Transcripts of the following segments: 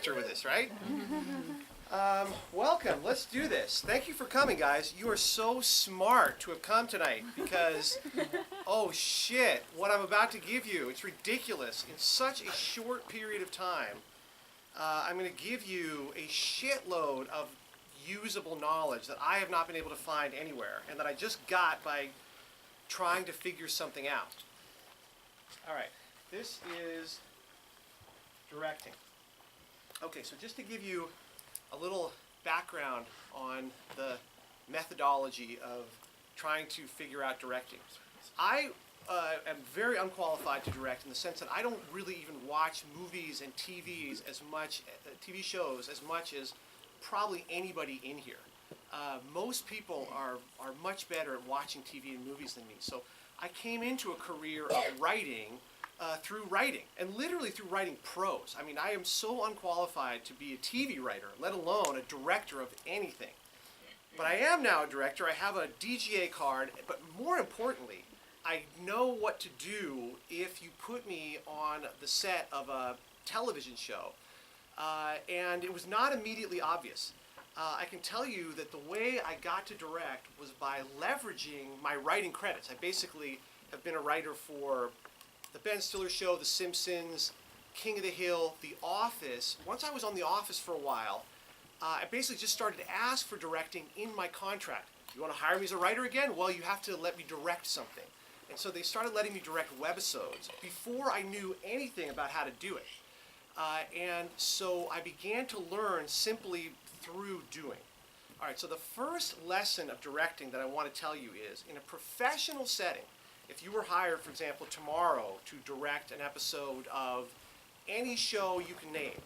Forrester with us, right? Welcome. Let's do this. Thank you for coming, guys. You are so smart to have come tonight because, oh shit, what I'm about to give you, it's ridiculous. In such a short period of time, I'm going to give you a shitload of usable knowledge that I have not been able to find anywhere and that I just got by trying to figure something out. All right, this is directing. Okay, so just to give you a little background on the methodology of trying to figure out directing. I am very unqualified to direct in the sense that I don't really even watch movies and TV shows as much as probably anybody in here. Most people are much better at watching TV and movies than me. So I came into a career of writing through writing, and literally through writing prose. I mean, I am so unqualified to be a TV writer, let alone a director of anything. But I am now a director. I have a DGA card, but more importantly, I know what to do if you put me on the set of a television show. And it was not immediately obvious. I can tell you that the way I got to direct was by leveraging my writing credits. I basically have been a writer for The Ben Stiller Show, The Simpsons, King of the Hill, The Office. Once I was on The Office for a while, I basically just started to ask for directing in my contract. You want to hire me as a writer again? Well, you have to let me direct something. And so they started letting me direct webisodes before I knew anything about how to do it. And so I began to learn simply through doing. All right, so the first lesson of directing that I want to tell you is, in a professional setting, if you were hired, for example, tomorrow to direct an episode of any show you can name,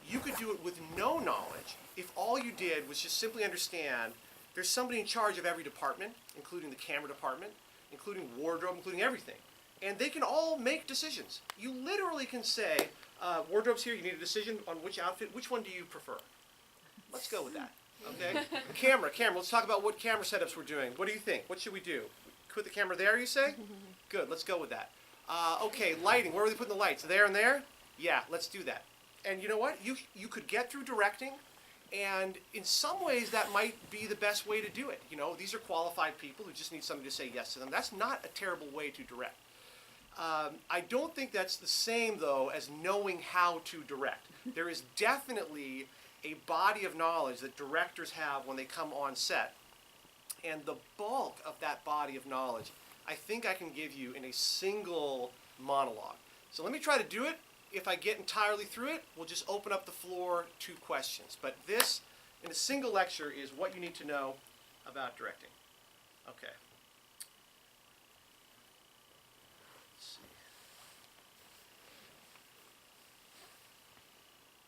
you could do it with no knowledge if all you did was just simply understand there's somebody in charge of every department, including the camera department, including wardrobe, including everything. And they can all make decisions. You literally can say, wardrobe's here, you need a decision on which outfit, which one do you prefer? Let's go with that, okay? Camera, let's talk about what camera setups we're doing. What do you think? What should we do? Put the camera there, you say? Good, let's go with that. Okay, lighting, where are they putting the lights? There and there? Yeah, let's do that. And you know what? You could get through directing, and in some ways that might be the best way to do it. You know, these are qualified people who just need somebody to say yes to them. That's not a terrible way to direct. I don't think that's the same, though, as knowing how to direct. There is definitely a body of knowledge that directors have when they come on set. And the bulk of that body of knowledge, I think I can give you in a single monologue. So let me try to do it. If I get entirely through it, we'll just open up the floor to questions. But this, in a single lecture, is what you need to know about directing. Okay. Let's see.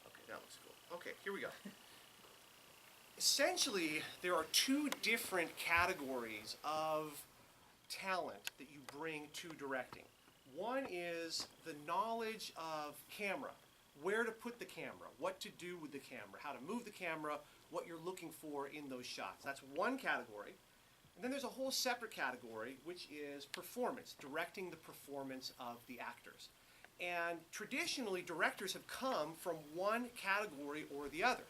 Okay, that looks cool. Okay, here we go. Essentially, there are two different categories of talent that you bring to directing. One is the knowledge of camera, where to put the camera, what to do with the camera, how to move the camera, what you're looking for in those shots. That's one category. And then there's a whole separate category, which is performance, directing the performance of the actors. And traditionally, directors have come from one category or the other.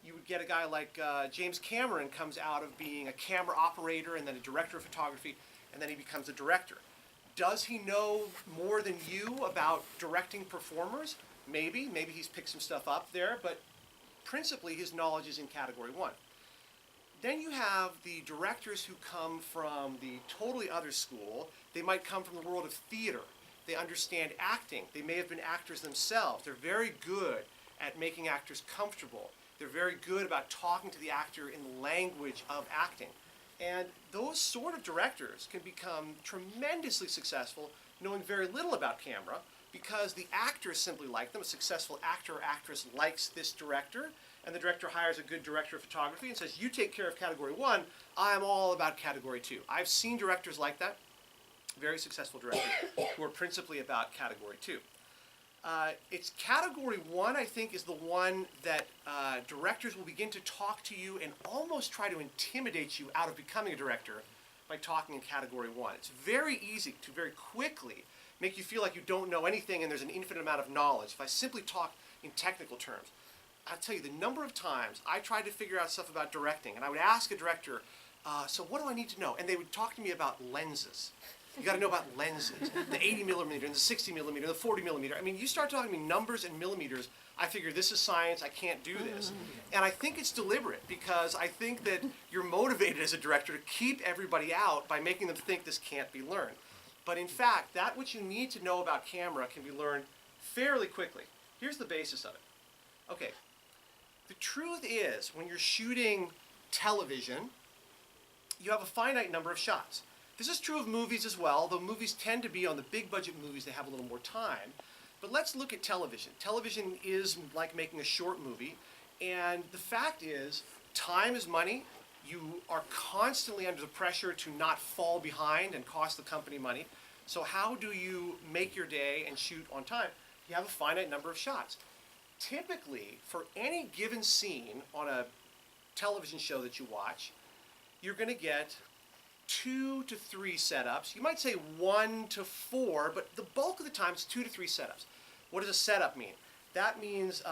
You would get a guy like James Cameron comes out of being a camera operator and then a director of photography, and then he becomes a director. Does he know more than you about directing performers? Maybe. Maybe he's picked some stuff up there, but principally his knowledge is in category one. Then you have the directors who come from the totally other school. They might come from the world of theater. They understand acting. They may have been actors themselves. They're very good at making actors comfortable. They're very good about talking to the actor in the language of acting. And those sort of directors can become tremendously successful knowing very little about camera because the actors simply like them. A successful actor or actress likes this director, and the director hires a good director of photography and says, you take care of category one, I'm all about category two. I've seen directors like that, very successful directors, who are principally about category two. It's category one, I think, is the one that directors will begin to talk to you and almost try to intimidate you out of becoming a director by talking in category one. It's very easy to very quickly make you feel like you don't know anything and there's an infinite amount of knowledge if I simply talk in technical terms. I'll tell you, the number of times I tried to figure out stuff about directing, and I would ask a director, so what do I need to know? And they would talk to me about lenses. You got to know about lenses, the 80 millimeter and the 60 millimeter, the 40 millimeter. I mean, you start talking to me numbers and millimeters, I figure this is science, I can't do this. And I think it's deliberate because I think that you're motivated as a director to keep everybody out by making them think this can't be learned. But in fact, that which you need to know about camera can be learned fairly quickly. Here's the basis of it. Okay, the truth is when you're shooting television, you have a finite number of shots. This is true of movies as well, though movies tend to be on the big budget movies, they have a little more time. But let's look at television. Television is like making a short movie, and the fact is, time is money. You are constantly under the pressure to not fall behind and cost the company money. So how do you make your day and shoot on time? You have a finite number of shots. Typically, for any given scene on a television show that you watch, you're going to get 2 to 3 setups. You might say 1 to 4, but the bulk of the time it's 2 to 3 setups. What does a setup mean? That means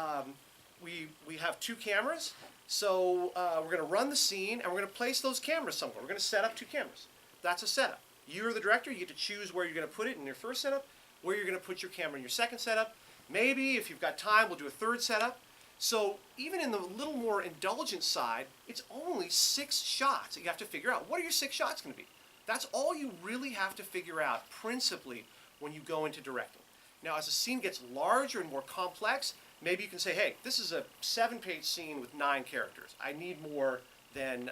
we have 2 cameras, so we're going to run the scene and we're going to place those cameras somewhere. We're going to set up 2 cameras. That's a setup. You're the director, you get to choose where you're going to put it in your first setup, where you're going to put your camera in your second setup. Maybe, if you've got time, we'll do a third setup. So even in the little more indulgent side, it's only 6 shots that you have to figure out. What are your 6 shots going to be? That's all you really have to figure out, principally, when you go into directing. Now, as the scene gets larger and more complex, maybe you can say, hey, this is a 7-page scene with 9 characters. I need more than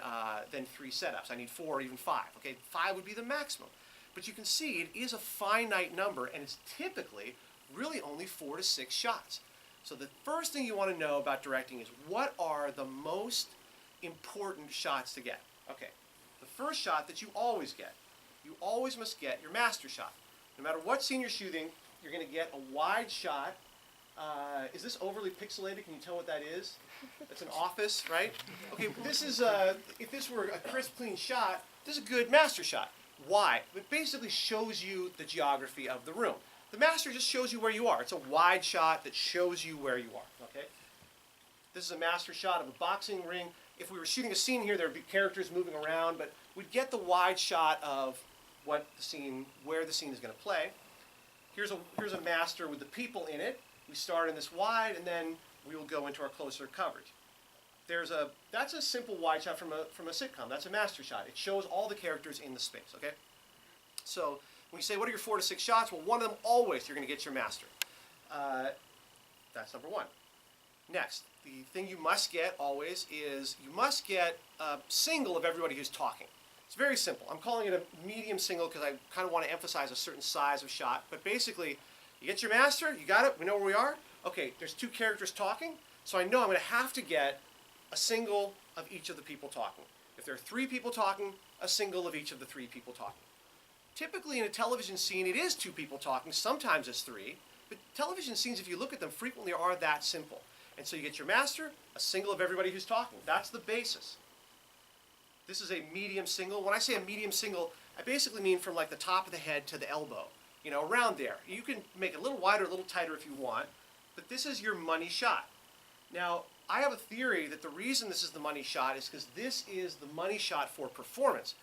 3 setups. I need 4 or even 5. Okay, 5 would be the maximum. But you can see it is a finite number, and it's typically really only 4 to 6 shots. So the first thing you want to know about directing is what are the most important shots to get. Okay, the first shot that you always get, you always must get your master shot. No matter what scene you're shooting, you're going to get a wide shot. Is this overly pixelated? Can you tell what that is? That's an office, right? Okay, this is, if this were a crisp, clean shot, this is a good master shot. Why? It basically shows you the geography of the room. The master just shows you where you are. It's a wide shot that shows you where you are, okay? This is a master shot of a boxing ring. If we were shooting a scene here, there would be characters moving around, but we'd get the wide shot of what the scene, where the scene is going to play. Here's a master with the people in it. We start in this wide, and then we will go into our closer coverage. That's a simple wide shot from a sitcom. That's a master shot. It shows all the characters in the space, okay? So when you say, what are your 4 to 6 shots? Well, one of them always you're going to get your master. That's number 1. Next, the thing you must get always is you must get a single of everybody who's talking. It's very simple. I'm calling it a medium single because I kind of want to emphasize a certain size of shot. But basically, you get your master, you got it, we know where we are. Okay, there's 2 characters talking, so I know I'm going to have to get a single of each of the people talking. If there are 3 people talking, a single of each of the 3 people talking. Typically in a television scene, it is 2 people talking, sometimes it's 3, but television scenes, if you look at them, frequently are that simple. And so you get your master, a single of everybody who's talking. That's the basis. This is a medium single. When I say a medium single, I basically mean from like the top of the head to the elbow, you know, around there. You can make it a little wider, a little tighter if you want, but this is your money shot. Now, I have a theory that the reason this is the money shot is because this is the money shot for performance.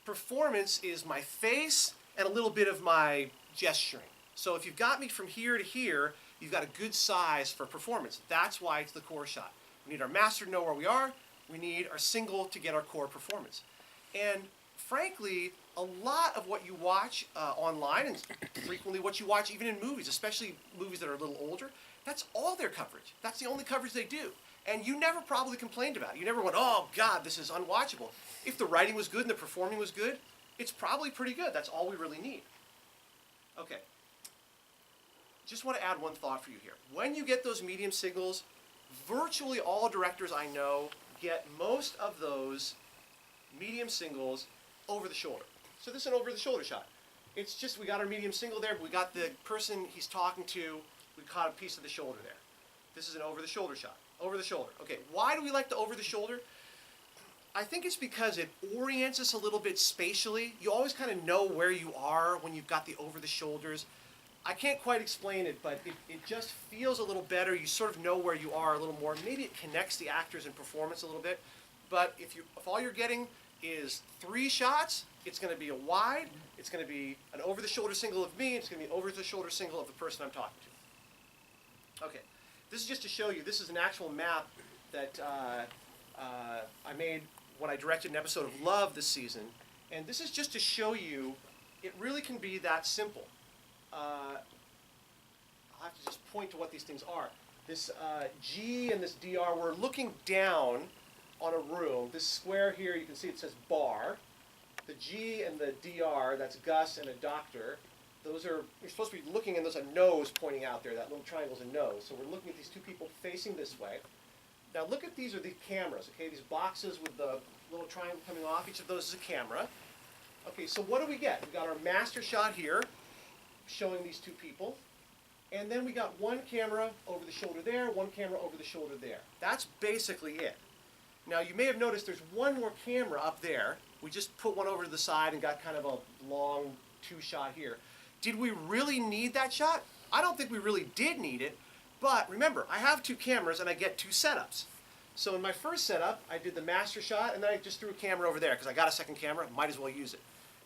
Performance is my face and a little bit of my gesturing. So if you've got me from here to here, you've got a good size for performance. That's why it's the core shot. We need our master to know where we are. We need our single to get our core performance. And frankly, a lot of what you watch online, and frequently what you watch even in movies, especially movies that are a little older, that's all their coverage. That's the only coverage they do. And you never probably complained about it. You never went, oh God, this is unwatchable. If the writing was good and the performing was good, it's probably pretty good. That's all we really need. Okay. Just want to add one thought for you here. When you get those medium signals, virtually all directors I know get most of those medium singles over the shoulder. So this is an over the shoulder shot. It's just we got our medium single there, but we got the person he's talking to, we caught a piece of the shoulder there. This is an over the shoulder shot. Over the shoulder. Okay, why do we like the over the shoulder? I think it's because it orients us a little bit spatially. You always kind of know where you are when you've got the over the shoulders. I can't quite explain it, but it just feels a little better. You sort of know where you are a little more. Maybe it connects the actors and performance a little bit. But if all you're getting is 3 shots, it's going to be a wide, it's going to be an over-the-shoulder single of me, it's going to be an over-the-shoulder single of the person I'm talking to. Okay, this is just to show you, this is an actual map that I made when I directed an episode of Love this season. And this is just to show you it really can be that simple. I'll have to just point to what these things are. This G and this DR, we're looking down on a room. This square here, you can see it says bar. The G and the DR, that's Gus and a doctor. Those are, you're supposed to be looking, and there's a nose pointing out there. That little triangle's a nose. So we're looking at these 2 people facing this way. Now look at these are the cameras, okay? These boxes with the little triangle coming off. Each of those is a camera. Okay, so what do we get? We got our master shot here, showing these 2 people. And then we got 1 camera over the shoulder there, 1 camera over the shoulder there. That's basically it. Now you may have noticed there's 1 more camera up there. We just put one over to the side and got kind of a long 2 shot here. Did we really need that shot? I don't think we really did need it, but remember, I have 2 cameras and I get 2 setups. So in my first setup, I did the master shot and then I just threw a camera over there because I got a second camera, might as well use it.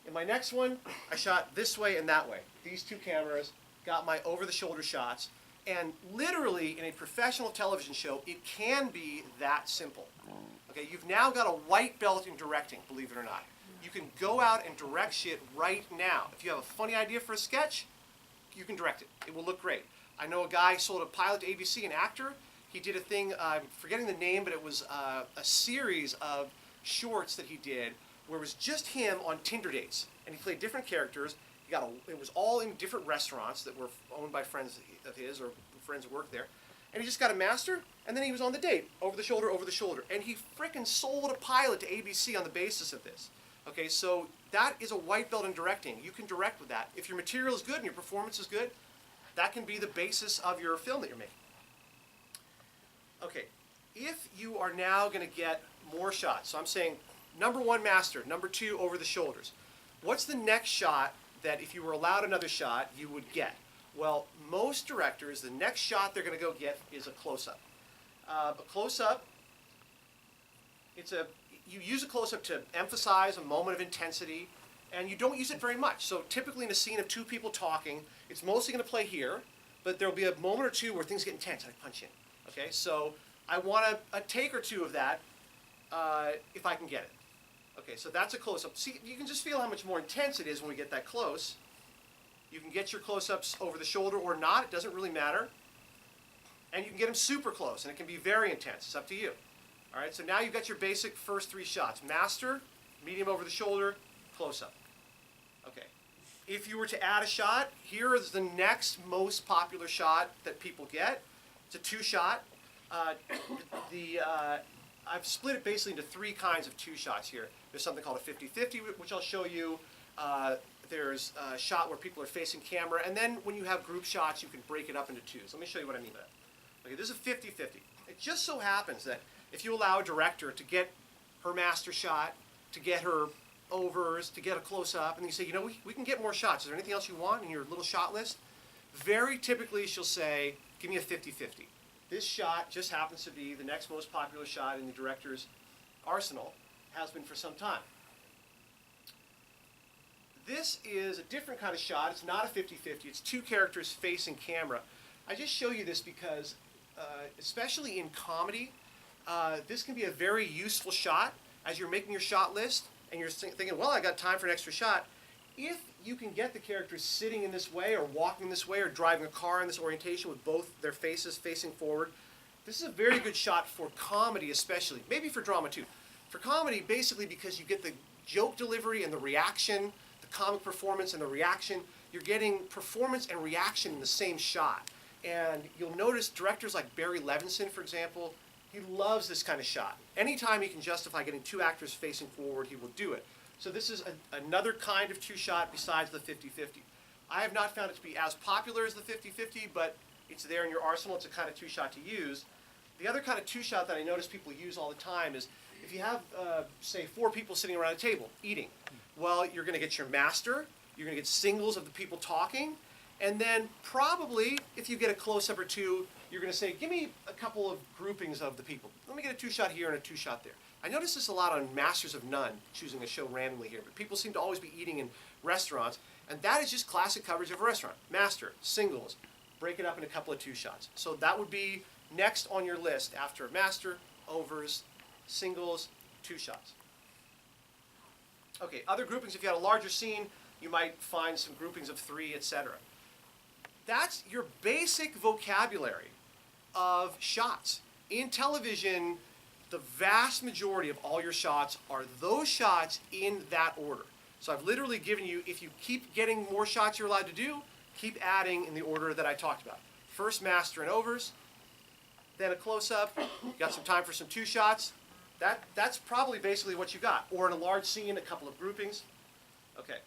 In my next one, I shot this way and that way. These 2 cameras got my over-the-shoulder shots, and literally in a professional television show, it can be that simple. Okay, you've now got a white belt in directing, believe it or not. You can go out and direct shit right now. If you have a funny idea for a sketch, you can direct it. It will look great. I know a guy sold a pilot to ABC, an actor. He did a thing, I'm forgetting the name, but it was a series of shorts that he did where it was just him on Tinder dates. And he played different characters. It was all in different restaurants that were owned by friends of his or friends who worked there. And he just got a master, and then he was on the date, over the shoulder, over the shoulder. And he frickin' sold a pilot to ABC on the basis of this. Okay, so that is a white belt in directing. You can direct with that. If your material is good and your performance is good, that can be the basis of your film that you're making. Okay, if you are now going to get more shots, so I'm saying number 1 master, number 2 over the shoulders. What's the next shot that if you were allowed another shot, you would get? Well, most directors, the next shot they're going to go get is a close-up. A close-up, you use a close-up to emphasize a moment of intensity, and you don't use it very much. So typically in a scene of 2 people talking, it's mostly going to play here, but there'll be a moment or 2 where things get intense and I punch in. Okay, so I want a take or 2 of that if I can get it. Okay, so that's a close-up. See, you can just feel how much more intense it is when we get that close. You can get your close-ups over the shoulder or not. It doesn't really matter. And you can get them super close, and it can be very intense. It's up to you. All right, so now you've got your basic first 3 shots. Master, medium over the shoulder, close-up. Okay. If you were to add a shot, here is the next most popular shot that people get. It's a 2-shot. I've split it basically into 3 kinds of 2 shots here. There's something called a 50-50, which I'll show you. There's a shot where people are facing camera, and then when you have group shots, you can break it up into 2s. Let me show you what I mean by that. Okay, this is a 50-50. It just so happens that if you allow a director to get her master shot, to get her overs, to get a close-up, and you say, you know, we can get more shots. Is there anything else you want in your little shot list? Very typically, she'll say, give me a 50-50. This shot just happens to be the next most popular shot in the director's arsenal, has been for some time. This is a different kind of shot. It's not a 50-50. It's 2 characters facing camera. I just show you this because, especially in comedy, this can be a very useful shot as you're making your shot list and you're thinking, well, I got time for an extra shot. If you can get the characters sitting in this way or walking this way or driving a car in this orientation with both their faces facing forward, this is a very good shot for comedy especially, maybe for drama too. For comedy, basically because you get the joke delivery and the reaction, the comic performance and the reaction, you're getting performance and reaction in the same shot. And you'll notice directors like Barry Levinson, for example, he loves this kind of shot. Anytime he can justify getting 2 actors facing forward, he will do it. So this is another kind of 2-shot besides the 50-50. I have not found it to be as popular as the 50-50, but it's there in your arsenal. It's a kind of 2-shot to use. The other kind of 2-shot that I notice people use all the time is if you have, say, 4 people sitting around a table eating, well, you're going to get your master, you're going to get singles of the people talking, And then probably, if you get a close-up or two, you're going to say, give me a couple of groupings of the people. Let me get a two-shot here and a two-shot there. I notice this a lot on Masters of None, choosing a show randomly here, but people seem to always be eating in restaurants, and that is just classic coverage of a restaurant. Master, singles, break it up in a couple of two-shots. So that would be next on your list after master, overs, singles, two-shots. Okay, other groupings, if you had a larger scene, you might find some groupings of 3, etc. That's your basic vocabulary of shots. In television, the vast majority of all your shots are those shots in that order. So I've literally given you, if you keep getting more shots you're allowed to do, keep adding in the order that I talked about. First master and overs, then a close-up, you got some time for some two shots. That's probably basically what you got. Or in a large scene, a couple of groupings. Okay.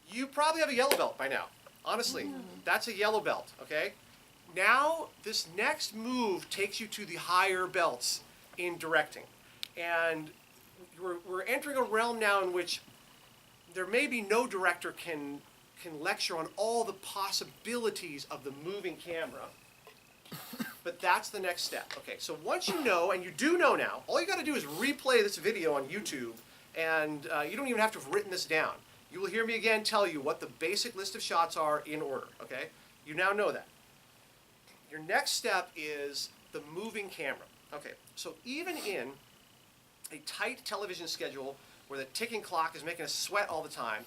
You probably have a yellow belt by now. Honestly, that's a yellow belt, okay? Now, this next move takes you to the higher belts in directing. And we're entering a realm now in which there may be no director can lecture on all the possibilities of the moving camera, but that's the next step. Okay, so once you know, and you do know now, all you got to do is replay this video on YouTube, and you don't even have to have written this down. You will hear me again tell you what the basic list of shots are in order, okay? You now know that. Your next step is the moving camera. Okay, so even in a tight television schedule where the ticking clock is making us sweat all the time,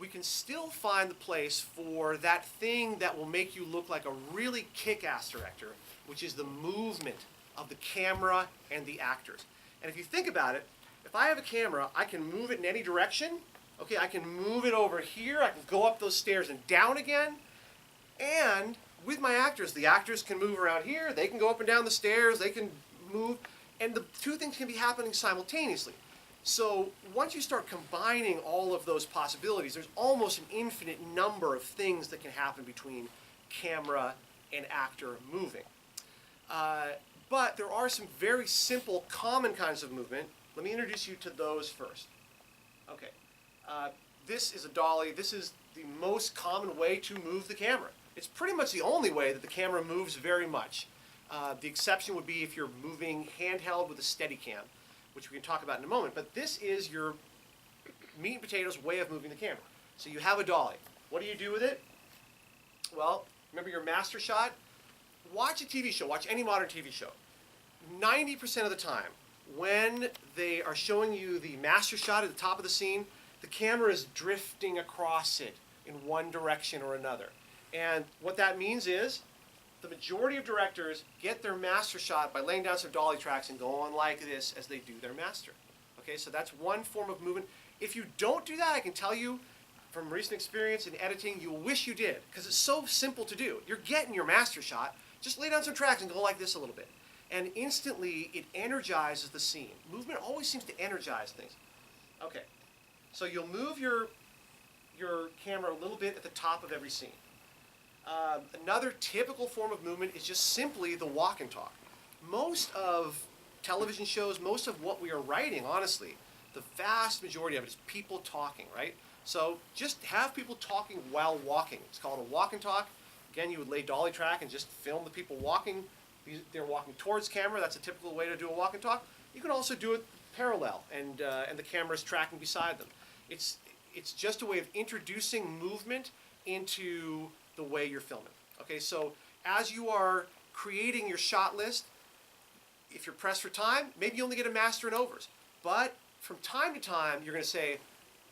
we can still find the place for that thing that will make you look like a really kick-ass director, which is the movement of the camera and the actors. And if you think about it, if I have a camera, I can move it in any direction. Okay, I can move it over here, I can go up those stairs and down again, and with my actors, the actors can move around here, they can go up and down the stairs, they can move, and the two things can be happening simultaneously. So once you start combining all of those possibilities, there's almost an infinite number of things that can happen between camera and actor moving. But there are some very simple, common kinds of movement. Let me introduce you to those first. Okay. This is a dolly. This is the most common way to move the camera. It's pretty much the only way that the camera moves very much. The exception would be if you're moving handheld with a Steadicam, which we can talk about in a moment. But this is your meat and potatoes way of moving the camera. So you have a dolly. What do you do with it? Well, remember your master shot? Watch a TV show. Watch any modern TV show. 90% of the time, when they are showing you the master shot at the top of the scene, the camera is drifting across it in one direction or another. And what that means is the majority of directors get their master shot by laying down some dolly tracks and going like this as they do their master. Okay, so that's one form of movement. If you don't do that, I can tell you from recent experience in editing, you'll wish you did, because it's so simple to do. You're getting your master shot, just lay down some tracks and go like this a little bit. And instantly, it energizes the scene. Movement always seems to energize things. Okay, so you'll move your camera a little bit at the top of every scene. Another typical form of movement is just simply the walk and talk. Most of television shows, most of what we are writing, honestly, the vast majority of it is people talking, right? So just have people talking while walking. It's called a walk and talk. Again, you would lay dolly track and just film the people walking. They're walking towards camera. That's a typical way to do a walk and talk. You can also do it parallel, and the camera's tracking beside them. It's just a way of introducing movement into the way you're filming. Okay, so as you are creating your shot list, if you're pressed for time, maybe you only get a master and overs. But from time to time, you're going to say,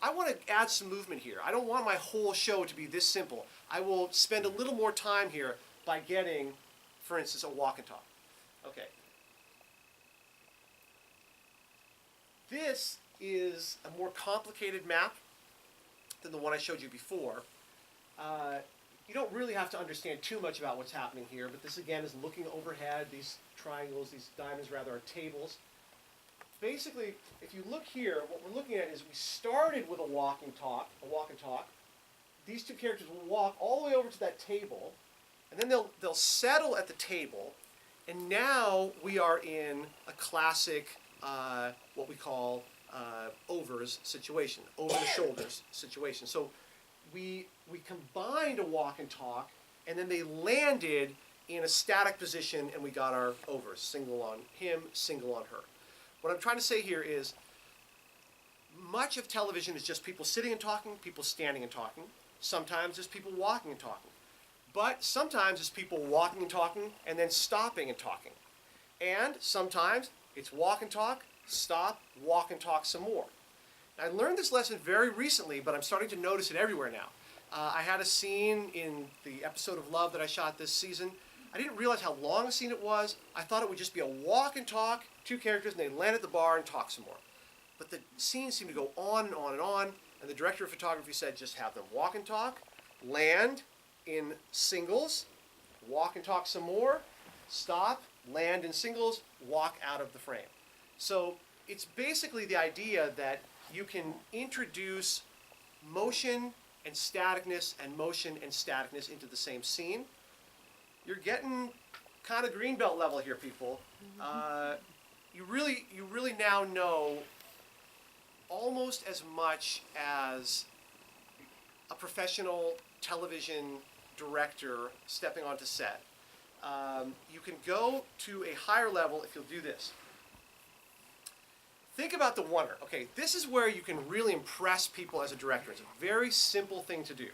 I want to add some movement here. I don't want my whole show to be this simple. I will spend a little more time here by getting, for instance, a walk and talk. Okay. This is a more complicated map than the one I showed you before. You don't really have to understand too much about what's happening here, but this again is looking overhead. These triangles, these diamonds rather, are tables. Basically, if you look here, what we're looking at is we started with a walk and talk. These two characters will walk all the way over to that table, and then they'll settle at the table, and now we are in a classic, what we call overs situation, over the shoulders situation. So we combined a walk and talk, and then they landed in a static position, and we got our overs, single on him, single on her. What I'm trying to say here is much of television is just people sitting and talking, people standing and talking. Sometimes it's people walking and talking. But sometimes it's people walking and talking and then stopping and talking. And sometimes it's walk and talk, stop, walk and talk some more. I learned this lesson very recently, but I'm starting to notice it everywhere now. I had a scene in the episode of Love that I shot this season. I didn't realize how long a scene it was. I thought it would just be a walk and talk, two characters, and they land at the bar and talk some more. But the scene seemed to go on and on and on, and the director of photography said just have them walk and talk, land in singles, walk and talk some more, stop, land in singles, walk out of the frame. So it's basically the idea that you can introduce motion and staticness and motion and staticness into the same scene. You're getting kind of greenbelt level here, people. You really now know almost as much as a professional television director stepping onto set. You can go to a higher level if you'll do this. Think about the wonder. Okay, this is where you can really impress people as a director. It's a very simple thing to do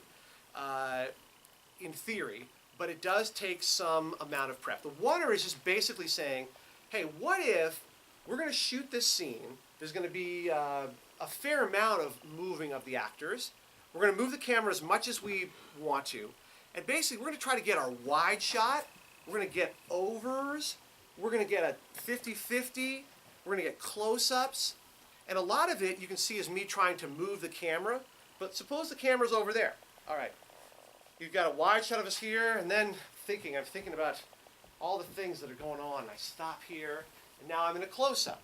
in theory, but it does take some amount of prep. The wonder is just basically saying, hey, what if we're going to shoot this scene? There's going to be a fair amount of moving of the actors. We're going to move the camera as much as we want to. And basically, we're going to try to get our wide shot. We're going to get overs. We're going to get a 50-50. We're going to get close-ups. And a lot of it you can see is me trying to move the camera. But suppose the camera's over there. All right. You've got a wide shot of us here, and then I'm thinking about all the things that are going on. I stop here, and now I'm in a close-up.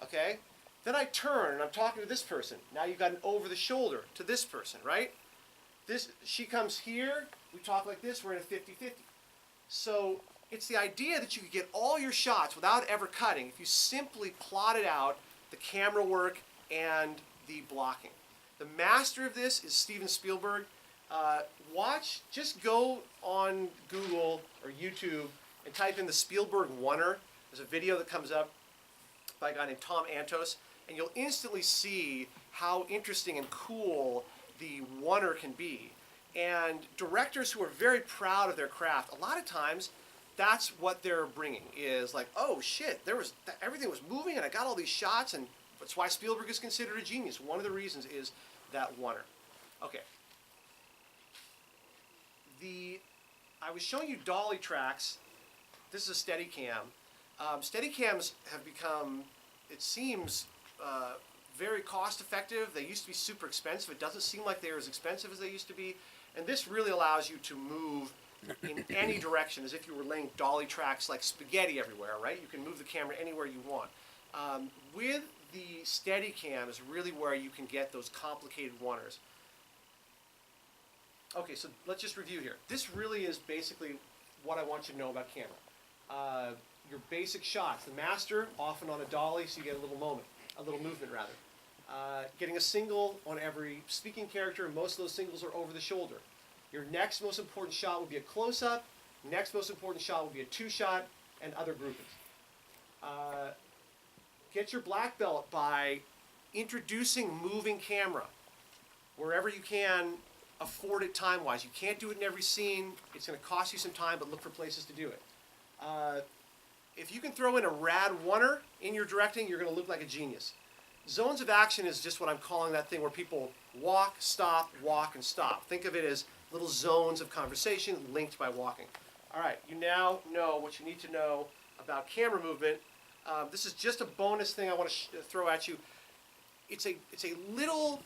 Okay? Then I turn, and I'm talking to this person. Now you've got an over-the-shoulder to this person, right? She comes here, we talk like this, we're in a 50-50. So it's the idea that you could get all your shots without ever cutting if you simply plotted out the camera work and the blocking. The master of this is Steven Spielberg. Just go on Google or YouTube and type in the Spielberg Wonder. There's a video that comes up by a guy named Tom Antos, and you'll instantly see how interesting and cool the wonder can be. And directors who are very proud of their craft, a lot of times that's what they're bringing is like, oh shit, everything was moving and I got all these shots, and that's why Spielberg is considered a genius. One of the reasons is that wonder. Okay. I was showing you dolly tracks. This is a Steadicam. Steadicams have become, it seems, very cost effective. They used to be super expensive. It doesn't seem like they're as expensive as they used to be. And this really allows you to move in any direction, as if you were laying dolly tracks like spaghetti everywhere, right? You can move the camera anywhere you want. With the Steadicam is really where you can get those complicated wonders. Okay, so let's just review here. This really is basically what I want you to know about camera. Your basic shots. The master, often on a dolly, so you get a little movement rather. Getting a single on every speaking character. Most of those singles are over the shoulder. Your next most important shot would be a close-up. Next most important shot would be a two-shot, and other groupings. Get your black belt by introducing moving camera wherever you can afford it time-wise. You can't do it in every scene. It's going to cost you some time, but look for places to do it. If you can throw in a rad wonder in your directing, you're going to look like a genius. Zones of action is just what I'm calling that thing where people walk, and stop. Think of it as little zones of conversation linked by walking. All right, you now know what you need to know about camera movement. This is just a bonus thing I want to throw at you. It's a little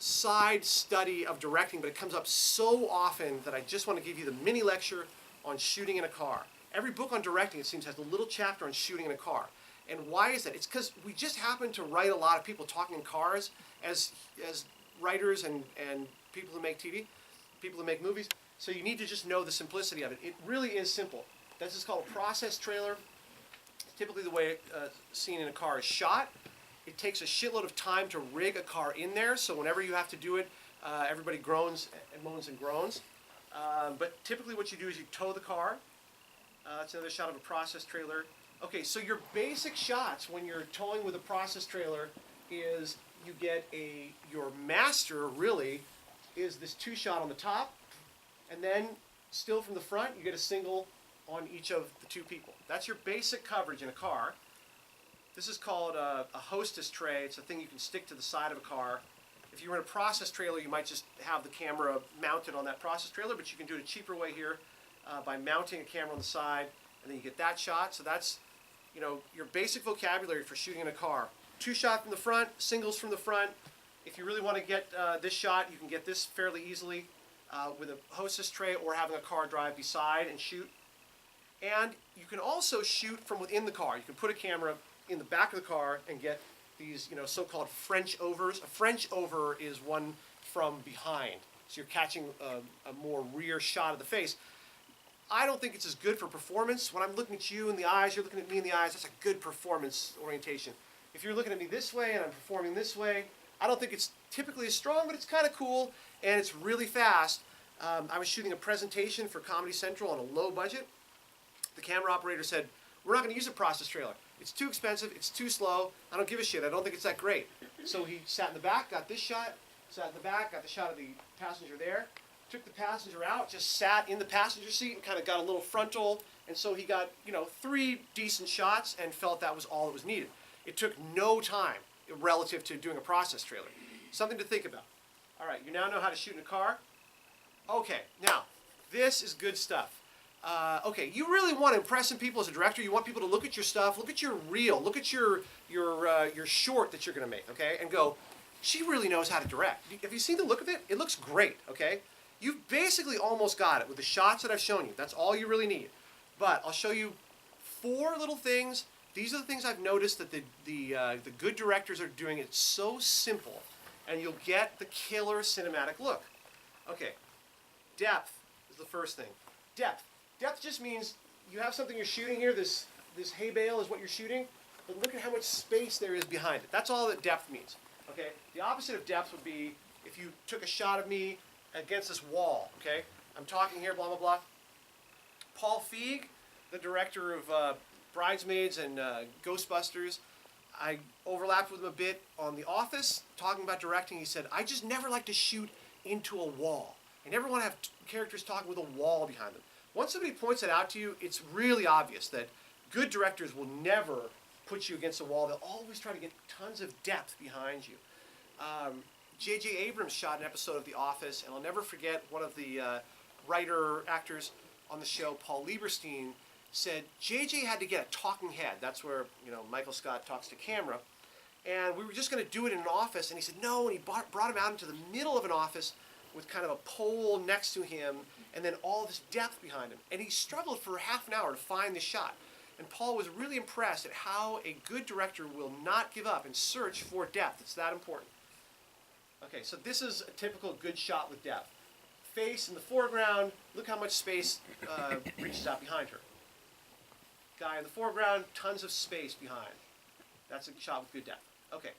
side study of directing, but it comes up so often that I just want to give you the mini lecture on shooting in a car. Every book on directing, it seems, has a little chapter on shooting in a car. And why is that? It's because we just happen to write a lot of people talking in cars as writers and people who make TV, people who make movies. So you need to just know the simplicity of it. It really is simple. This is called a process trailer. It's typically the way a scene in a car is shot. It takes a shitload of time to rig a car in there, so whenever you have to do it, Everybody groans and moans and groans. But typically what you do is you tow the car. That's another shot of a process trailer. Okay, so your basic shots when you're towing with a process trailer is you get your master really is this two shot on the top, and then still from the front you get a single on each of the two people. That's your basic coverage in a car. This is called a hostess tray. It's a thing you can stick to the side of a car. If you were in a process trailer, you might just have the camera mounted on that process trailer, but you can do it a cheaper way here by mounting a camera on the side, and then you get that shot. So that's, you know, your basic vocabulary for shooting in a car. Two shot from the front, singles from the front. If you really want to get this shot, you can get this fairly easily with a hostess tray or having a car drive beside and shoot. And you can also shoot from within the car. You can put a camera in the back of the car and get these, you know, so-called French overs. A French over is one from behind, so you're catching a more rear shot of the face. I don't think it's as good for performance. When I'm looking at you in the eyes, you're looking at me in the eyes, that's a good performance orientation. If you're looking at me this way and I'm performing this way, I don't think it's typically as strong, but it's kind of cool and it's really fast. I was shooting a presentation for Comedy Central on a low budget. The camera operator said, "We're not going to use a process trailer. It's too expensive, it's too slow, I don't give a shit, I don't think it's that great." So he sat in the back, got this shot, sat in the back, got the shot of the passenger there, took the passenger out, just sat in the passenger seat and kind of got a little frontal, and so he got, you know, 3 decent shots and felt that was all that was needed. It took no time relative to doing a process trailer. Something to think about. All right, you now know how to shoot in a car? Okay, now, this is good stuff. Okay, you really want to impress some people as a director. You want people to look at your stuff, look at your reel, look at your short that you're going to make, okay, and go, she really knows how to direct. Have you seen the look of it? It looks great, okay? You've basically almost got it with the shots that I've shown you. That's all you really need. But I'll show you 4 little things. These are the things I've noticed that the good directors are doing. It's so simple, and you'll get the killer cinematic look. Okay, depth is the first thing. Depth. Depth just means you have something you're shooting here, this hay bale is what you're shooting, but look at how much space there is behind it. That's all that depth means. Okay? The opposite of depth would be if you took a shot of me against this wall. Okay? I'm talking here, blah, blah, blah. Paul Feig, the director of Bridesmaids and Ghostbusters, I overlapped with him a bit on The Office, talking about directing. He said, "I just never like to shoot into a wall. I never want to have characters talking with a wall behind them." Once somebody points it out to you, it's really obvious that good directors will never put you against a wall. They'll always try to get tons of depth behind you. J.J. Abrams shot an episode of The Office, and I'll never forget one of the actors on the show, Paul Lieberstein, said J.J. had to get a talking head. That's where, you know, Michael Scott talks to camera. And we were just going to do it in an office, and he said no, and he brought him out into the middle of an office with kind of a pole next to him, and then all this depth behind him. And he struggled for half an hour to find this shot. And Paul was really impressed at how a good director will not give up and search for depth. It's that important. Okay, so this is a typical good shot with depth. Face in the foreground, look how much space reaches out behind her. Guy in the foreground, tons of space behind. That's a shot with good depth. Okay.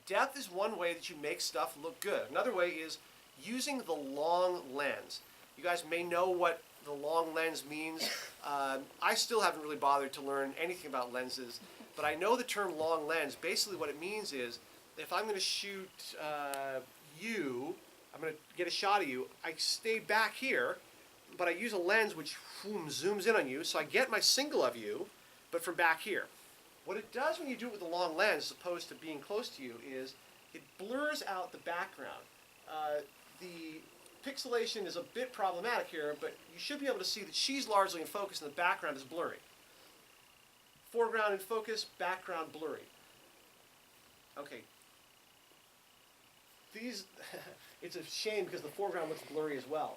Depth is one way that you make stuff look good. Another way is using the long lens. You guys may know what the long lens means. I still haven't really bothered to learn anything about lenses, but I know the term long lens. Basically what it means is if I'm going to shoot you, I'm going to get a shot of you, I stay back here, but I use a lens which zooms in on you, so I get my single of you, but from back here. What it does when you do it with a long lens, as opposed to being close to you, is it blurs out the background. The pixelation is a bit problematic here, but you should be able to see that she's largely in focus and the background is blurry. Foreground in focus, background blurry. Okay. These, it's a shame because the foreground looks blurry as well.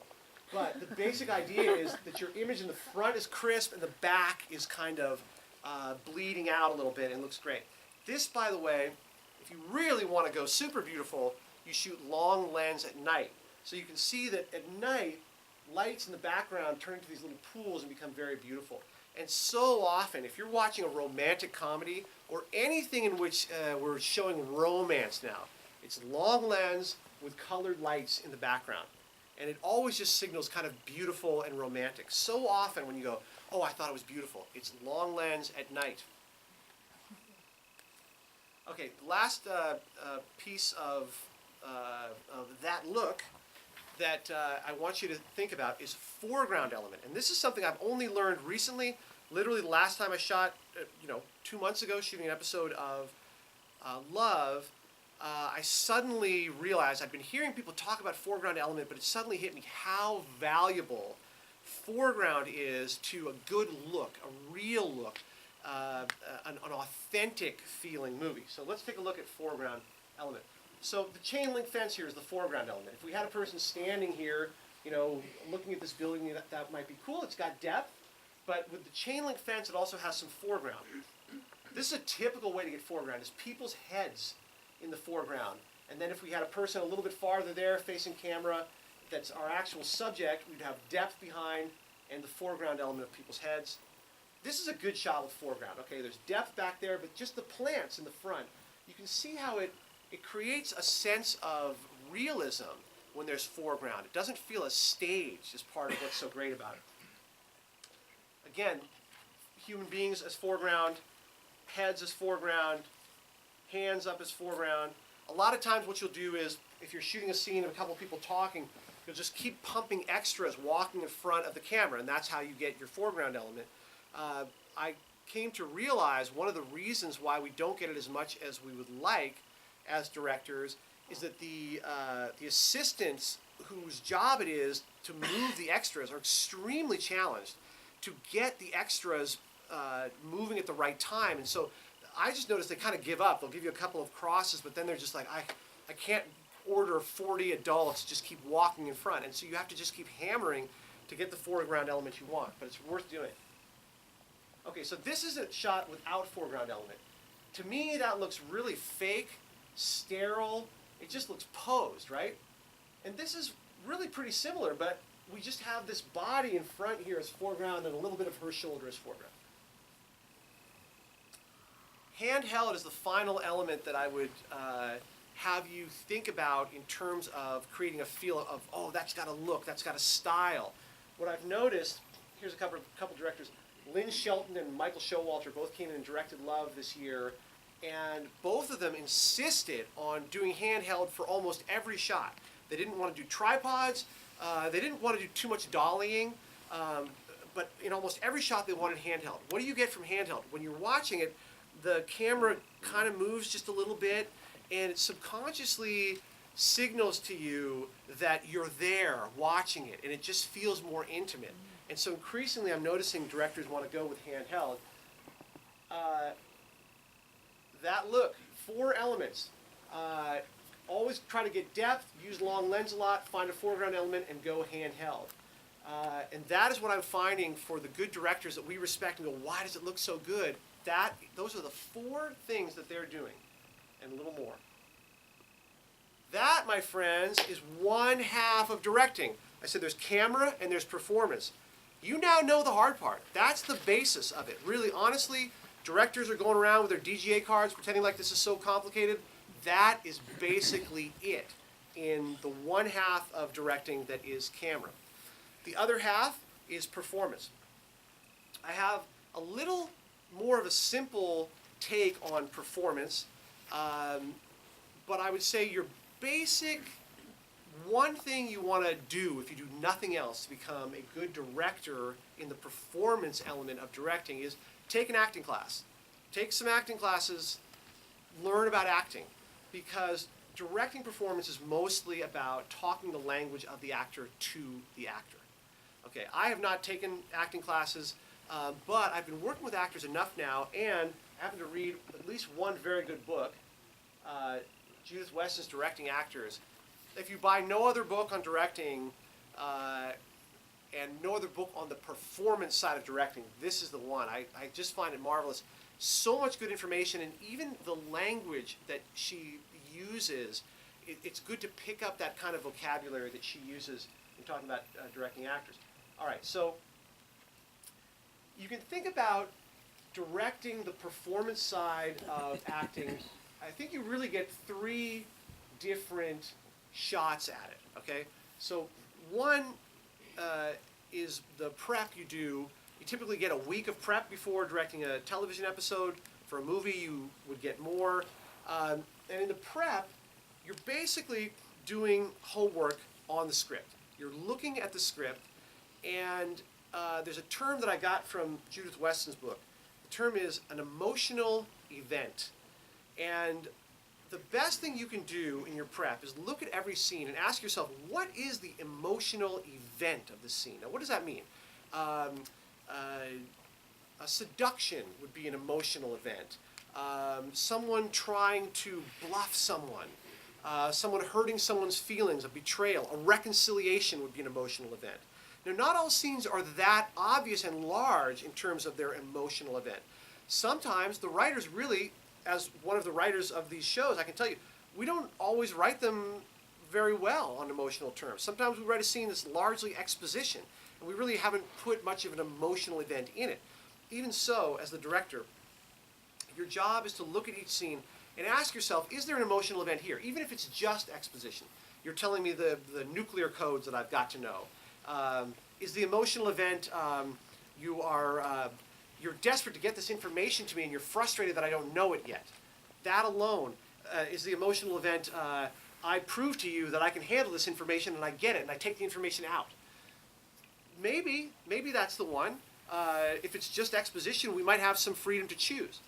But the basic idea is that your image in the front is crisp and the back is kind of bleeding out a little bit and looks great. This, by the way, if you really want to go super beautiful, you shoot long lens at night. So you can see that at night, lights in the background turn into these little pools and become very beautiful. And so often, if you're watching a romantic comedy or anything in which we're showing romance now, it's long lens with colored lights in the background. And it always just signals kind of beautiful and romantic. So often when you go, oh, I thought it was beautiful, it's long lens at night. Okay, the last piece of that look that I want you to think about is foreground element. And this is something I've only learned recently. Literally the last time I shot, 2 months ago, shooting an episode of Love, I suddenly realized I'd been hearing people talk about foreground element, but it suddenly hit me how valuable foreground is to a good look, a real look, an authentic feeling movie. So let's take a look at foreground element. So the chain link fence here is the foreground element. If we had a person standing here, looking at this building, that might be cool. It's got depth. But with the chain link fence, it also has some foreground. This is a typical way to get foreground, is people's heads in the foreground. And then if we had a person a little bit farther there facing camera, that's our actual subject, we'd have depth behind and the foreground element of people's heads. This is a good shot with foreground. Okay, there's depth back there, but just the plants in the front. You can see how it creates a sense of realism when there's foreground. It doesn't feel as staged as part of what's so great about it. Again, human beings as foreground, heads as foreground, hands up as foreground. A lot of times what you'll do is, if you're shooting a scene of a couple of people talking, you'll just keep pumping extras walking in front of the camera, and that's how you get your foreground element. I came to realize one of the reasons why we don't get it as much as we would like as directors is that the assistants whose job it is to move the extras are extremely challenged to get the extras moving at the right time. And so I just noticed they kind of give up. They'll give you a couple of crosses, but then they're just like, I can't order 40 adults, just keep walking in front. And so you have to just keep hammering to get the foreground element you want, but it's worth doing. Okay, so this is a shot without foreground element. To me, that looks really fake, sterile. It just looks posed, right? And this is really pretty similar, but we just have this body in front here as foreground and a little bit of her shoulder as foreground. Handheld is the final element that I would have you think about in terms of creating a feel of, oh, that's got a look, that's got a style. What I've noticed, here's a couple directors, Lynn Shelton and Michael Showalter both came in and directed Love this year, and both of them insisted on doing handheld for almost every shot. They didn't want to do tripods, they didn't want to do too much dollying, but in almost every shot they wanted handheld. What do you get from handheld? When you're watching it, the camera kind of moves just a little bit, and it subconsciously signals to you that you're there watching it, and it just feels more intimate. And so increasingly I'm noticing directors want to go with handheld. That look, 4 elements. Always try to get depth, use long lens a lot, find a foreground element, and go handheld. And that is what I'm finding for the good directors that we respect and go, why does it look so good? Those are the 4 things that they're doing, and a little more. That, my friends, is 1/2 of directing. I said there's camera and there's performance. You now know the hard part. That's the basis of it. Really, honestly, directors are going around with their DGA cards pretending like this is so complicated. That is basically it in the 1/2 of directing that is camera. The other half is performance. I have a little more of a simple take on performance, but I would say your basic one thing you want to do if you do nothing else to become a good director in the performance element of directing is take an acting class. Take some acting classes, learn about acting, because directing performance is mostly about talking the language of the actor to the actor. Okay, I have not taken acting classes, but I've been working with actors enough now, and I happen to read at least one very good book, Judith Weston's Directing Actors. If you buy no other book on directing and no other book on the performance side of directing, this is the one. I just find it marvelous. So much good information, and even the language that she uses, it's good to pick up that kind of vocabulary that she uses in talking about directing actors. All right, so you can think about directing the performance side of acting. I think you really get 3 different shots at it, okay? So one is the prep you do. You typically get a week of prep before directing a television episode. For a movie, you would get more. And in the prep, you're basically doing homework on the script. You're looking at the script, and there's a term that I got from Judith Weston's book. The term is an emotional event. And the best thing you can do in your prep is look at every scene and ask yourself, what is the emotional event of the scene? Now, what does that mean? A seduction would be an emotional event. Someone trying to bluff someone. Someone hurting someone's feelings, a betrayal. A reconciliation would be an emotional event. Now, not all scenes are that obvious and large in terms of their emotional event. Sometimes the writers really, as one of the writers of these shows, I can tell you, we don't always write them very well on emotional terms. Sometimes we write a scene that's largely exposition, and we really haven't put much of an emotional event in it. Even so, as the director, your job is to look at each scene and ask yourself, is there an emotional event here? Even if it's just exposition. You're telling me the nuclear codes that I've got to know. Is the emotional event you're desperate to get this information to me and you're frustrated that I don't know it yet? That alone is the emotional event. I prove to you that I can handle this information and I get it and I take the information out. Maybe that's the one. If it's just exposition, we might have some freedom to choose.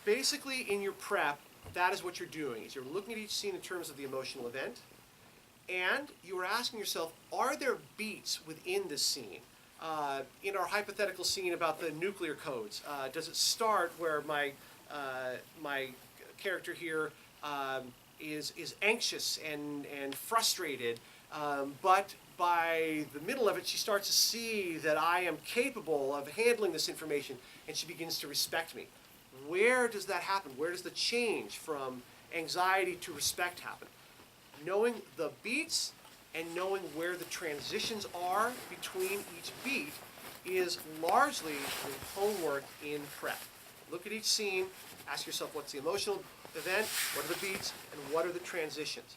Basically, in your prep, that is what you're doing. Is you're looking at each scene in terms of the emotional event, and you are asking yourself, are there beats within this scene? In our hypothetical scene about the nuclear codes, does it start where my character here is anxious and frustrated, but by the middle of it, she starts to see that I am capable of handling this information, and she begins to respect me. Where does that happen? Where does the change from anxiety to respect happen? Knowing the beats and knowing where the transitions are between each beat is largely the homework in prep. Look at each scene, ask yourself what's the emotional event, what are the beats, and what are the transitions.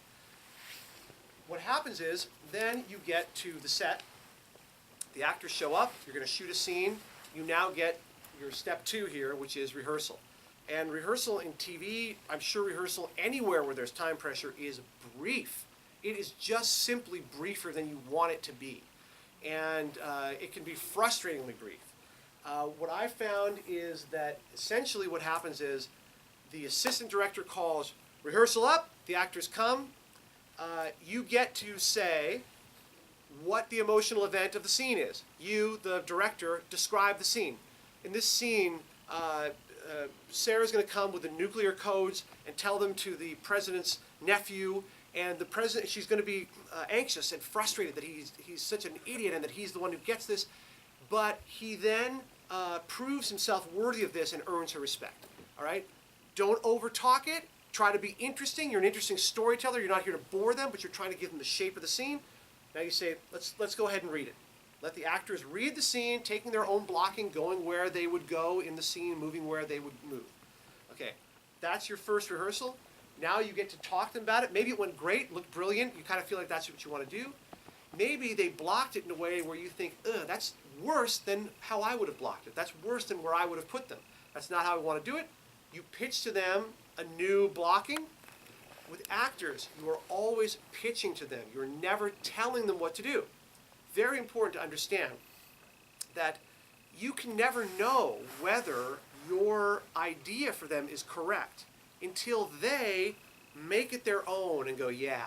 What happens is, then you get to the set, the actors show up, you're going to shoot a scene, you now get your step 2 here, which is rehearsal. And rehearsal in TV, I'm sure rehearsal anywhere where there's time pressure is brief. It is just simply briefer than you want it to be. And it can be frustratingly brief. What I found is that essentially what happens is the assistant director calls rehearsal up, the actors come, you get to say what the emotional event of the scene is. You, the director, describe the scene. In this scene, Sarah's going to come with the nuclear codes and tell them to the president's nephew, and the president, she's going to be anxious and frustrated that he's such an idiot and that he's the one who gets this, but he then proves himself worthy of this and earns her respect. All right? Don't overtalk it. Try to be interesting. You're an interesting storyteller. You're not here to bore them, but you're trying to give them the shape of the scene. Now you say, let's go ahead and read it. Let the actors read the scene, taking their own blocking, going where they would go in the scene, moving where they would move. Okay, that's your first rehearsal. Now you get to talk to them about it. Maybe it went great, looked brilliant. You kind of feel like that's what you want to do. Maybe they blocked it in a way where you think, ugh, that's worse than how I would have blocked it. That's worse than where I would have put them. That's not how I want to do it. You pitch to them a new blocking. With actors, you are always pitching to them. You're never telling them what to do. Very important to understand that you can never know whether your idea for them is correct until they make it their own and go, yeah.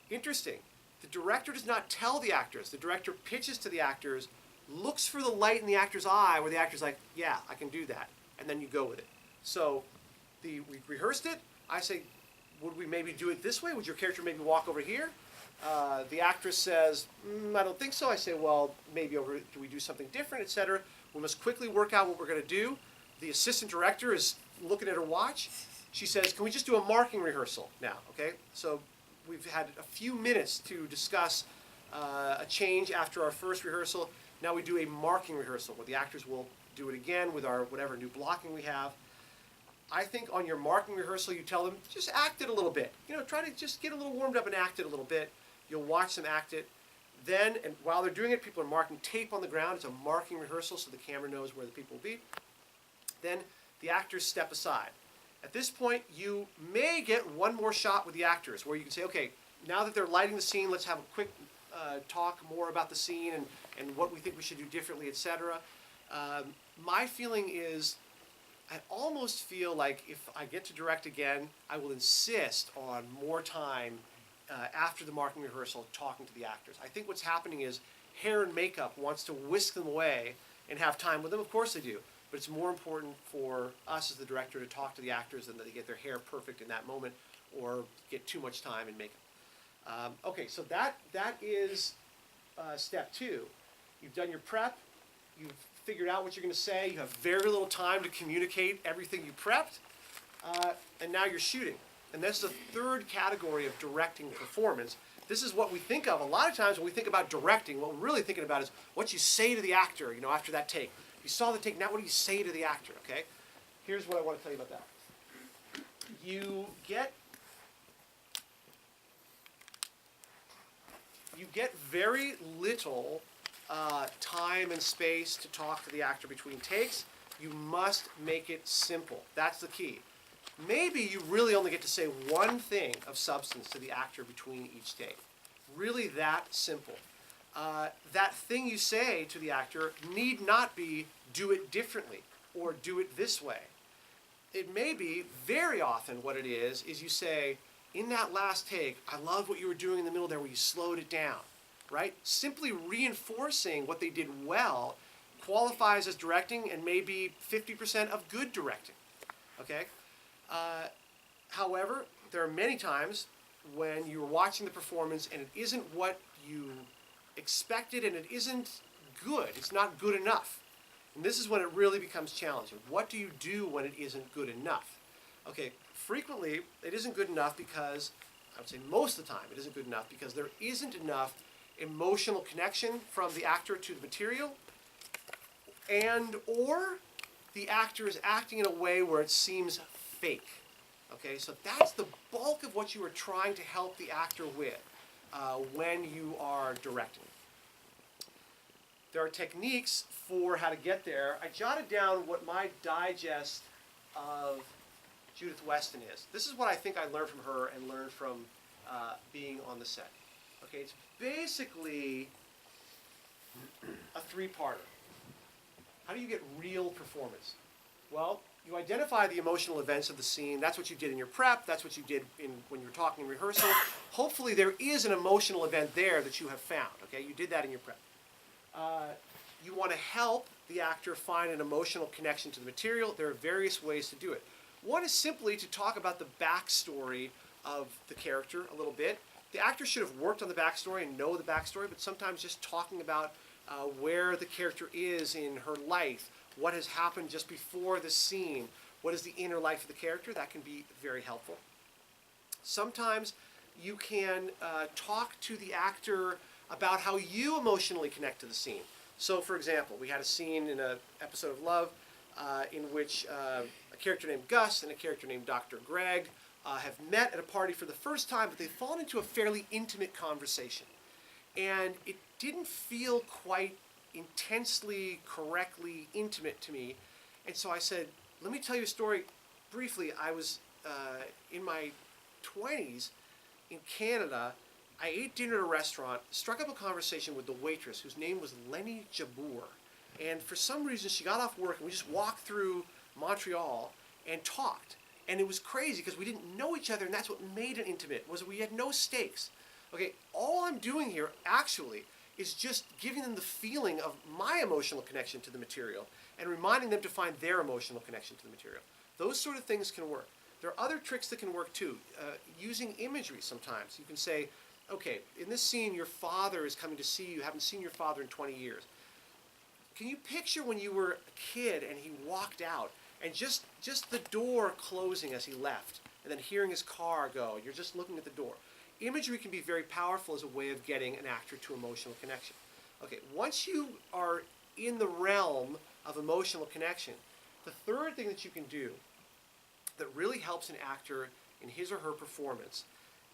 Interesting. The director does not tell the actors. The director pitches to the actors, looks for the light in the actor's eye where the actor's like, yeah, I can do that. And then you go with it. So we rehearsed it. I say, would we maybe do it this way? Would your character maybe walk over here? The actress says, I don't think so. I say, well, maybe do we do something different, etc. We must quickly work out what we're going to do. The assistant director is looking at her watch. She says, can we just do a marking rehearsal now? Okay, so we've had a few minutes to discuss a change after our first rehearsal. Now we do a marking rehearsal where the actors will do it again with our whatever new blocking we have. I think on your marking rehearsal, you tell them, just act it a little bit. Try to just get a little warmed up and act it a little bit. You'll watch them act it. Then, and while they're doing it, people are marking tape on the ground. It's a marking rehearsal, so the camera knows where the people will be. Then the actors step aside. At this point, you may get one more shot with the actors, where you can say, okay, now that they're lighting the scene, let's have a quick talk more about the scene and what we think we should do differently, etc. My feeling is, I almost feel like if I get to direct again, I will insist on more time after the marking rehearsal talking to the actors. I think what's happening is hair and makeup wants to whisk them away and have time with them. Of course they do. But it's more important for us as the director to talk to the actors than that they get their hair perfect in that moment or get too much time in makeup. Okay, so that is step 2. You've done your prep. You've figured out what you're going to say. You have very little time to communicate everything you prepped. And now you're shooting. And that's the third category of directing performance. This is what we think of. A lot of times when we think about directing, what we're really thinking about is what you say to the actor, after that take. You saw the take, now what do you say to the actor, okay? Here's what I want to tell you about that. You get very little time and space to talk to the actor between takes. You must make it simple. That's the key. Maybe you really only get to say one thing of substance to the actor between each take. Really that simple. That thing you say to the actor need not be do it differently or do it this way. It may be, very often what it is you say, in that last take, I love what you were doing in the middle there where you slowed it down, right? Simply reinforcing what they did well qualifies as directing and maybe 50% of good directing, okay? However, there are many times when you're watching the performance and it isn't what you expected and it isn't good. It's not good enough. And this is when it really becomes challenging. What do you do when it isn't good enough? Okay, frequently it isn't good enough because, I would say most of the time it isn't good enough because there isn't enough emotional connection from the actor to the material, and or the actor is acting in a way where it seems fake. Okay, so that's the bulk of what you are trying to help the actor with when you are directing. There are techniques for how to get there. I jotted down what my digest of Judith Weston is. This is what I think I learned from her and learned from being on the set. Okay, it's basically a 3-parter. How do you get real performance? Well, you identify the emotional events of the scene. That's what you did in your prep. That's what you did when you were talking in rehearsal. Hopefully there is an emotional event there that you have found. Okay, you did that in your prep. You want to help the actor find an emotional connection to the material. There are various ways to do it. One is simply to talk about the backstory of the character a little bit. The actor should have worked on the backstory and know the backstory, but sometimes just talking about where the character is in her life, what has happened just before the scene, what is the inner life of the character, that can be very helpful. Sometimes you can talk to the actor about how you emotionally connect to the scene. So, for example, we had a scene in an episode of Love in which a character named Gus and a character named Dr. Greg have met at a party for the first time, but they've fallen into a fairly intimate conversation. And it didn't feel quite intensely, correctly intimate to me. And so I said, let me tell you a story briefly. I was in my 20s in Canada. I ate dinner at a restaurant, struck up a conversation with the waitress whose name was Lenny Jabour. And for some reason she got off work and we just walked through Montreal and talked. And it was crazy because we didn't know each other, and that's what made it intimate, was that we had no stakes. Okay, all I'm doing here actually is just giving them the feeling of my emotional connection to the material and reminding them to find their emotional connection to the material. Those sort of things can work. There are other tricks that can work too. Using imagery sometimes. You can say, okay, in this scene your father is coming to see you. You haven't seen your father in 20 years. Can you picture when you were a kid and he walked out and just the door closing as he left and then hearing his car go? You're just looking at the door. Imagery can be very powerful as a way of getting an actor to emotional connection. Okay, once you are in the realm of emotional connection, the third thing that you can do that really helps an actor in his or her performance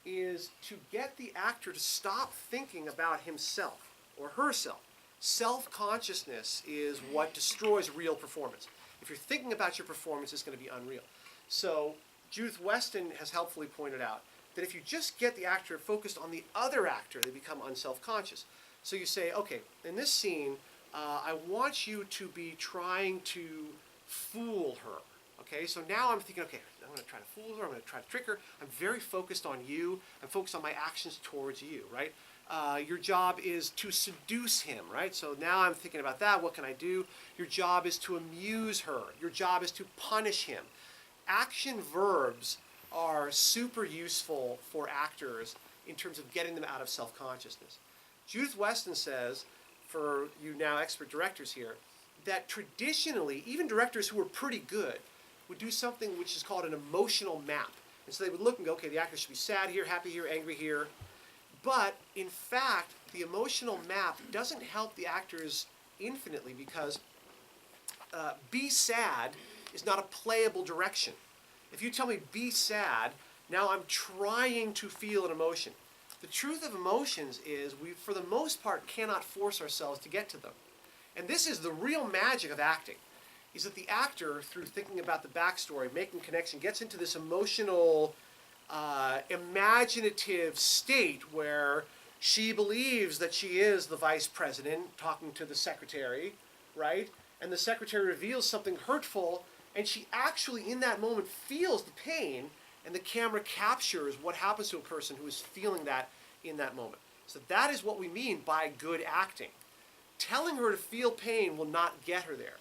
is to get the actor to stop thinking about himself or herself. Self-consciousness is what destroys real performance. If you're thinking about your performance, it's going to be unreal. So Judith Weston has helpfully pointed out that if you just get the actor focused on the other actor, they become unself-conscious. So you say, okay, in this scene, I want you to be trying to fool her. Okay, so now I'm thinking, okay, I'm going to try to fool her, I'm going to try to trick her. I'm very focused on you. I'm focused on my actions towards you, right? Your job is to seduce him, right? So now I'm thinking about that. What can I do? Your job is to amuse her. Your job is to punish him. Action verbs are super useful for actors in terms of getting them out of self-consciousness. Judith Weston says, for you now expert directors here, that traditionally, even directors who were pretty good would do something which is called an emotional map. And so they would look and go, okay, the actor should be sad here, happy here, angry here. But in fact, the emotional map doesn't help the actors infinitely because be sad is not a playable direction. If you tell me be sad, now I'm trying to feel an emotion. The truth of emotions is we, for the most part, cannot force ourselves to get to them. And this is the real magic of acting, is that the actor, through thinking about the backstory, making connection, gets into this emotional, imaginative state where she believes that she is the vice president talking to the secretary, right? And the secretary reveals something hurtful, and she actually, in that moment, feels the pain, and the camera captures what happens to a person who is feeling that in that moment. So that is what we mean by good acting. Telling her to feel pain will not get her there.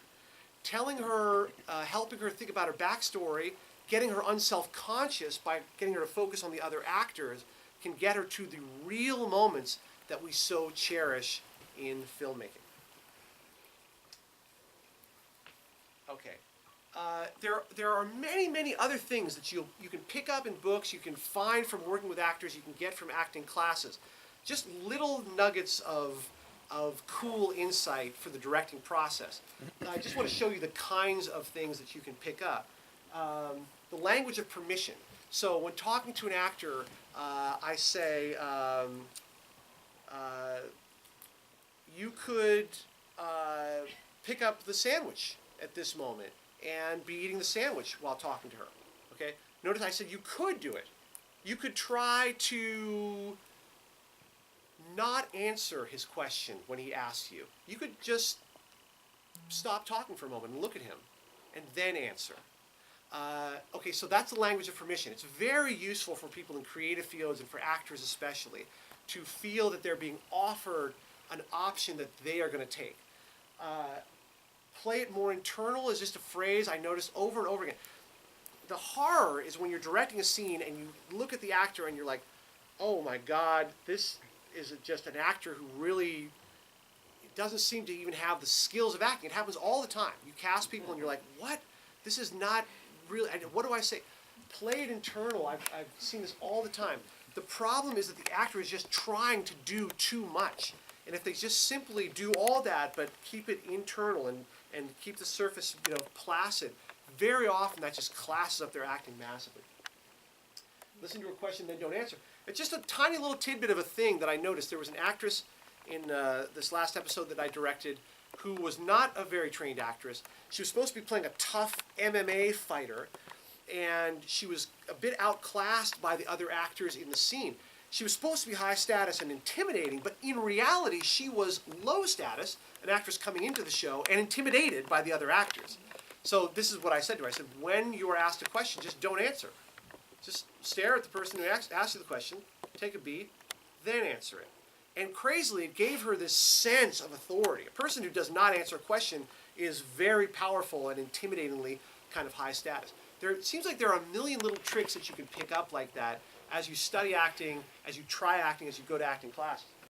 Telling her, helping her think about her backstory, getting her unself-conscious by getting her to focus on the other actors can get her to the real moments that we so cherish in filmmaking. Okay. There are many, many other things that you can pick up in books, you can find from working with actors, you can get from acting classes. Just little nuggets of cool insight for the directing process. I just want to show you the kinds of things that you can pick up. The language of permission. So when talking to an actor, I say, you could pick up the sandwich at this moment and be eating the sandwich while talking to her. Okay? Notice I said you could do it. You could try to not answer his question when he asks you. You could just stop talking for a moment and look at him and then answer. Okay, so that's the language of permission. It's very useful for people in creative fields and for actors especially to feel that they're being offered an option that they are going to take. Play it more internal is just a phrase I notice over and over again. The horror is when you're directing a scene and you look at the actor and you're like, oh my God, this is just an actor who really doesn't seem to even have the skills of acting. It happens all the time. You cast people and you're like, what? This is not really, what do I say? Play it internal. I've seen this all the time. The problem is that the actor is just trying to do too much. And if they just simply do all that but keep it internal and keep the surface, placid, very often that just classes up their acting massively. Listen to a question, then don't answer. It's just a tiny little tidbit of a thing that I noticed. There was an actress in this last episode that I directed who was not a very trained actress. She was supposed to be playing a tough MMA fighter, and she was a bit outclassed by the other actors in the scene. She was supposed to be high status and intimidating, but in reality she was low status, an actress coming into the show, and intimidated by the other actors. So this is what I said to her. I said, when you are asked a question, just don't answer. Just stare at the person who asked you the question, take a beat, then answer it. And crazily, it gave her this sense of authority. A person who does not answer a question is very powerful and intimidatingly kind of high status. It seems like there are a million little tricks that you can pick up like that as you study acting, as you try acting, as you go to acting classes.